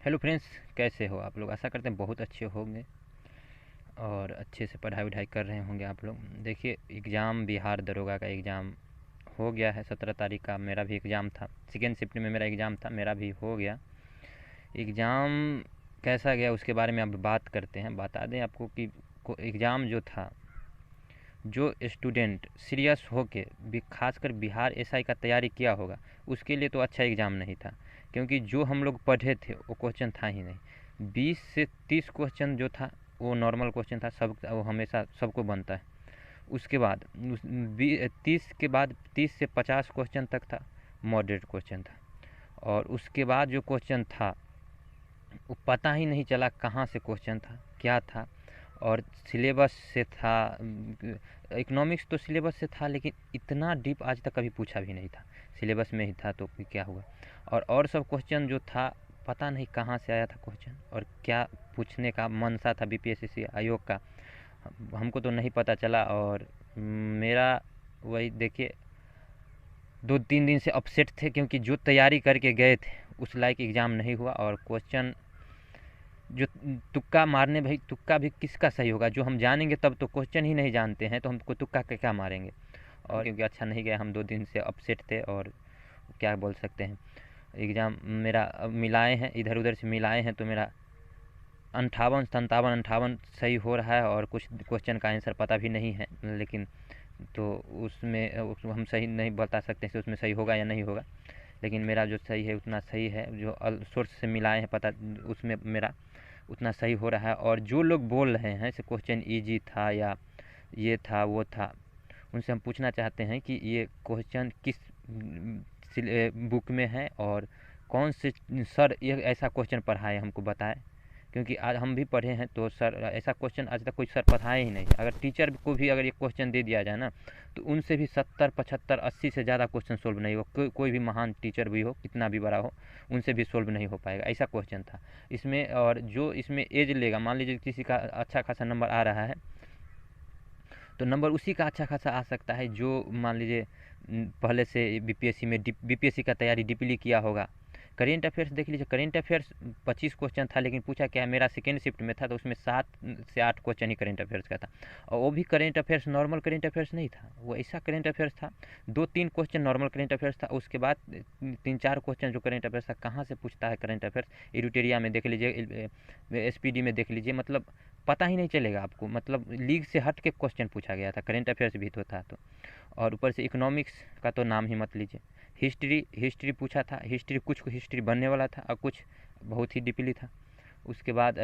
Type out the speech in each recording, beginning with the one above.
Hello friends, कैसे हो आप लोग? आशा करते हैं बहुत अच्छे होंगे और अच्छे से पढ़ाई वढ़ाई कर रहे होंगे आप लोग। देखिए, एग्ज़ाम बिहार दरोगा का एग्ज़ाम हो गया है 17 तारीख का। मेरा भी एग्ज़ाम था, सेकेंड शिफ्ट में मेरा एग्ज़ाम था, मेरा भी हो गया एग्ज़ाम। कैसा गया उसके बारे में अब बात करते हैं। बता दें आपको कि एग्ज़ाम जो था, जो स्टूडेंट सीरियस होके भी खासकर बिहार एसआई का तैयारी किया होगा उसके लिए तो अच्छा एग्ज़ाम नहीं था, क्योंकि जो हम लोग पढ़े थे वो क्वेश्चन था ही नहीं। 20 से 30 क्वेश्चन जो था वो नॉर्मल क्वेश्चन था, सब वो हमेशा सबको बनता है। उसके बाद 30 के बाद 30 से 50 क्वेश्चन तक था, मॉडरेट क्वेश्चन था। और उसके बाद जो क्वेश्चन था वो पता ही नहीं चला कहाँ से क्वेश्चन था, क्या था। और सिलेबस से था, इकोनॉमिक्स तो सिलेबस से था, लेकिन इतना डीप आज तक कभी पूछा भी नहीं था। सिलेबस में ही था तो क्या हुआ। और सब क्वेश्चन जो था पता नहीं कहाँ से आया था क्वेश्चन और क्या पूछने का मनसा था बीपीएससी आयोग का, हमको तो नहीं पता चला। और मेरा वही देखिए, 2-3 दिन से अपसेट थे, क्योंकि जो तैयारी करके गए थे उस लायक एग्ज़ाम नहीं हुआ। और क्वेश्चन जो तुक्का मारने, भाई तुक्का भी किसका सही होगा? जो हम जानेंगे तब तो, क्वेश्चन ही नहीं जानते हैं तो हमको तुक्का क्या मारेंगे। और क्योंकि अच्छा नहीं गया, हम 2 दिन से अपसेट थे और क्या बोल सकते हैं। एग्ज़ाम मेरा मिलाए हैं, इधर उधर से मिलाए हैं तो मेरा 58 57 58 सही हो रहा है। और कुछ क्वेश्चन का आंसर पता भी नहीं है, लेकिन तो हम सही नहीं बता सकते कि उसमें सही होगा या नहीं होगा। लेकिन मेरा जो सही है उतना सही है, जो सोर्स से मिलाए हैं पता, उसमें मेरा उतना सही हो रहा है। और जो लोग बोल रहे हैं कि क्वेश्चन इजी था या ये था वो था, उनसे हम पूछना चाहते हैं कि ये क्वेश्चन किस बुक में है और कौन से सर ये ऐसा क्वेश्चन पढ़ाए, हमको बताएं। क्योंकि आज हम भी पढ़े हैं तो सर ऐसा क्वेश्चन आज तक कोई सर पढ़ाए ही नहीं। अगर टीचर को भी अगर ये क्वेश्चन दे दिया जाए ना, तो उनसे भी 70 75 80 से ज़्यादा क्वेश्चन सोल्व नहीं हो। कोई भी महान टीचर भी हो, कितना भी बड़ा हो, उनसे भी सोल्व नहीं हो पाएगा। ऐसा क्वेश्चन था इसमें। और जो इसमें एज लेगा, मान लीजिए किसी का अच्छा खासा नंबर आ रहा है, तो नंबर उसी का अच्छा खासा आ सकता है जो मान लीजिए पहले से बीपीएससी का तैयारी डीपली किया होगा। करेंट अफेयर्स देख लीजिए, करेंट अफेयर्स 25 क्वेश्चन था, लेकिन पूछा क्या है, मेरा सेकेंड शिफ्ट में था तो उसमें 7 से 8 क्वेश्चन ही करेंट अफेयर्स का था। और वो भी current affairs normal current affairs नहीं था, वो ऐसा करेंट अफेयर्स था। 2-3 क्वेश्चन नॉर्मल करेंट अफेयर्स था, उसके बाद 3-4 क्वेश्चन जो करेंट अफेयर्स था। कहाँ से पूछता है करेंट अफेयर्स? एडिटोरिया में देख लीजिए, एसपीडी में देख लीजिए, मतलब पता ही नहीं चलेगा आपको। मतलब लीग से हट के क्वेश्चन पूछा गया था, करेंट अफेयर्स भी तो था तो। और ऊपर से इकोनॉमिक्स का तो नाम ही मत लीजिए। हिस्ट्री हिस्ट्री पूछा था, हिस्ट्री कुछ हिस्ट्री बनने वाला था और कुछ बहुत ही डीपली था। उसके बाद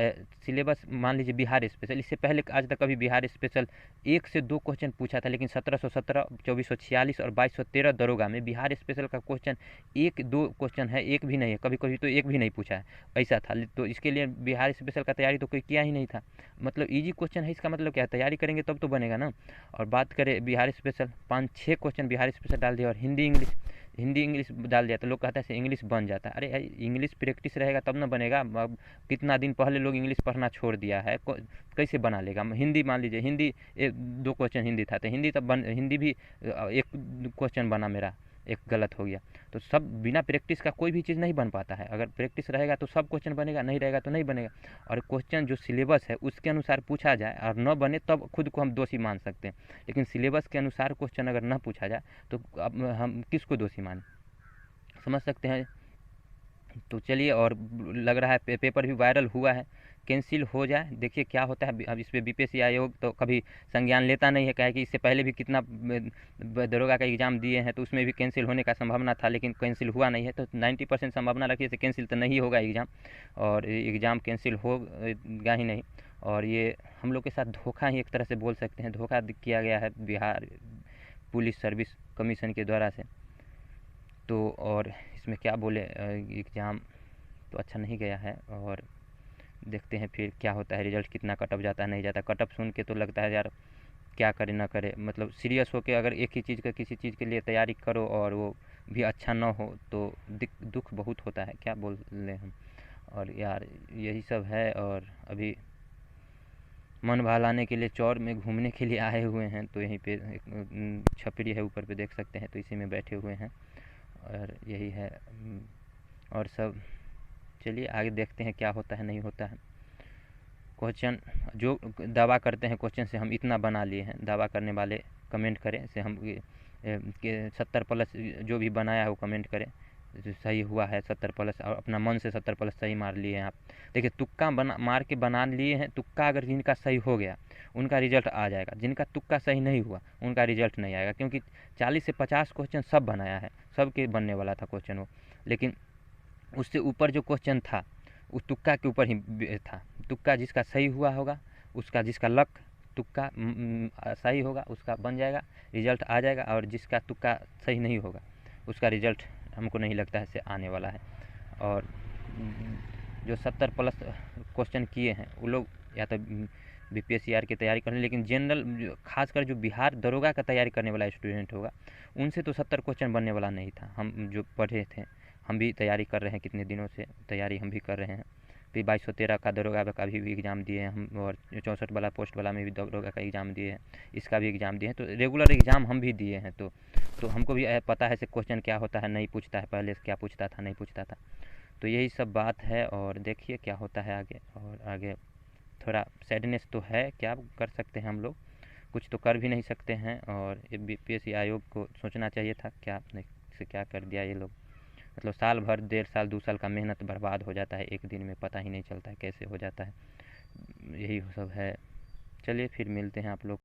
सिलेबस मान लीजिए बिहार स्पेशल, इससे पहले आज तक कभी बिहार स्पेशल 1 से 2 क्वेश्चन पूछा था, लेकिन 1717 2446 और 2213 दरोगा में बिहार स्पेशल का क्वेश्चन 1 2 क्वेश्चन है, एक भी नहीं है। कभी कभी तो एक भी नहीं पूछा है, ऐसा था। तो इसके लिए बिहार स्पेशल का तैयारी तो कोई किया ही नहीं था। मतलब इजी क्वेश्चन है, इसका मतलब क्या है, तैयारी करेंगे तब तो बनेगा ना। और बात करें Bihar special, 5-6 question Bihar special डाल दिया। और हिंदी इंग्लिश डाल दिया, तो लोग कहते हैं इंग्लिश बन जाता है। अरे भाई, इंग्लिश प्रैक्टिस रहेगा तब ना बनेगा। अब कितना दिन पहले लोग इंग्लिश पढ़ना छोड़ दिया है, कैसे बना लेगा? हिंदी मान लीजिए, हिंदी 2 क्वेश्चन हिंदी था तो हिंदी तब हिंदी भी 1 क्वेश्चन बना मेरा, एक गलत हो गया। तो सब बिना प्रैक्टिस का कोई भी चीज़ नहीं बन पाता है। अगर प्रैक्टिस रहेगा तो सब क्वेश्चन बनेगा, नहीं रहेगा तो नहीं बनेगा। और क्वेश्चन जो सिलेबस है उसके अनुसार पूछा जाए और न बने तब खुद को हम दोषी मान सकते हैं। लेकिन सिलेबस के अनुसार क्वेश्चन अगर न पूछा जाए तो अब हम किसको दोषी माने? समझ सकते हैं। तो चलिए, और लग रहा है पेपर भी वायरल हुआ है, कैंसिल हो जाए, देखिए क्या होता है। अब इस पे बीपीएससी आयोग तो कभी संज्ञान लेता नहीं है, क्या है कि इससे पहले भी कितना दरोगा का एग्ज़ाम दिए हैं तो उसमें भी कैंसिल होने का संभावना था, लेकिन कैंसिल हुआ नहीं है। तो 90% संभावना रखिए से कैंसिल तो नहीं होगा एग्ज़ाम, और एग्ज़ाम कैंसिल होगा ही नहीं। और ये हम लोग के साथ धोखा ही एक तरह से बोल सकते हैं, धोखा किया गया है बिहार पुलिस सर्विस कमीशन के द्वारा से। तो और इसमें क्या बोले, एग्ज़ाम तो अच्छा नहीं गया है। और देखते हैं फिर क्या होता है, रिजल्ट कितना कटअप जाता है नहीं जाता। कटअप सुन के तो लगता है यार क्या करे ना करे, मतलब सीरियस होकर अगर एक ही चीज़ का किसी चीज़ के लिए तैयारी करो और वो भी अच्छा ना हो तो दुख बहुत होता है, क्या बोल लें हम। और यार यही सब है। और अभी मन बहलाने के लिए चौर में घूमने के लिए आए हुए हैं, तो यहीं पे एक छपरी है ऊपर पे देख सकते हैं, तो इसी में बैठे हुए हैं। और यही है। और सब चलिए आगे देखते हैं क्या होता है नहीं होता है। क्वेश्चन जो दावा करते हैं क्वेश्चन से हम इतना बना लिए हैं, दावा करने वाले कमेंट करें से हम के 70 प्लस जो भी बनाया है वो कमेंट करें जो सही हुआ है 70 प्लस, और अपना मन से 70 प्लस सही मार लिए हैं आप। देखिए तुक्का मार के बना लिए हैं, तुक्का अगर जिनका सही हो गया उनका रिजल्ट आ जाएगा, जिनका तुक्का सही नहीं हुआ उनका रिजल्ट नहीं आएगा, क्योंकि 40 से 50 क्वेश्चन सब बनाया है, सबके बनने वाला था क्वेश्चन वो, लेकिन उससे ऊपर जो क्वेश्चन था उस तुक्का के ऊपर ही था। तुक्का जिसका सही हुआ होगा उसका, जिसका लक तुक्का सही होगा उसका बन जाएगा, रिजल्ट आ जाएगा, और जिसका तुक्का सही नहीं होगा उसका रिजल्ट हमको नहीं लगता है से आने वाला है। और जो 70 प्लस क्वेश्चन किए हैं वो लोग या तो बीपीएससी की तैयारी करने, लेकिन जनरल खासकर जो बिहार दरोगा का तैयारी करने वाला स्टूडेंट होगा उनसे तो 70 क्वेश्चन बनने वाला नहीं था। हम जो पढ़े थे, हम भी तैयारी कर रहे हैं, कितने दिनों से तैयारी हम भी कर रहे हैं। फिर 2213 का दरोगा का भी एग्ज़ाम दिए हैं हम, और 64 वाला पोस्ट वाला में भी दरोगा का एग्ज़ाम दिए हैं, इसका भी एग्ज़ाम दिए हैं, तो रेगुलर एग्ज़ाम हम भी दिए हैं। तो हमको भी पता है से क्वेश्चन क्या होता है, नहीं पूछता है, पहले से क्या पूछता था नहीं पूछता था। तो यही सब बात है, और देखिए क्या होता है आगे। और आगे थोड़ा सैडनेस तो है, क्या कर सकते हैं हम लोग, कुछ तो कर भी नहीं सकते हैं। और बीपीएससी आयोग को सोचना चाहिए था, क्या से क्या कर दिया ये लोग। मतलब साल भर, 1.5 साल 2 साल का मेहनत बर्बाद हो जाता है एक दिन में, पता ही नहीं चलता है कैसे हो जाता है। यही सब है। चलिए फिर मिलते हैं आप लोग।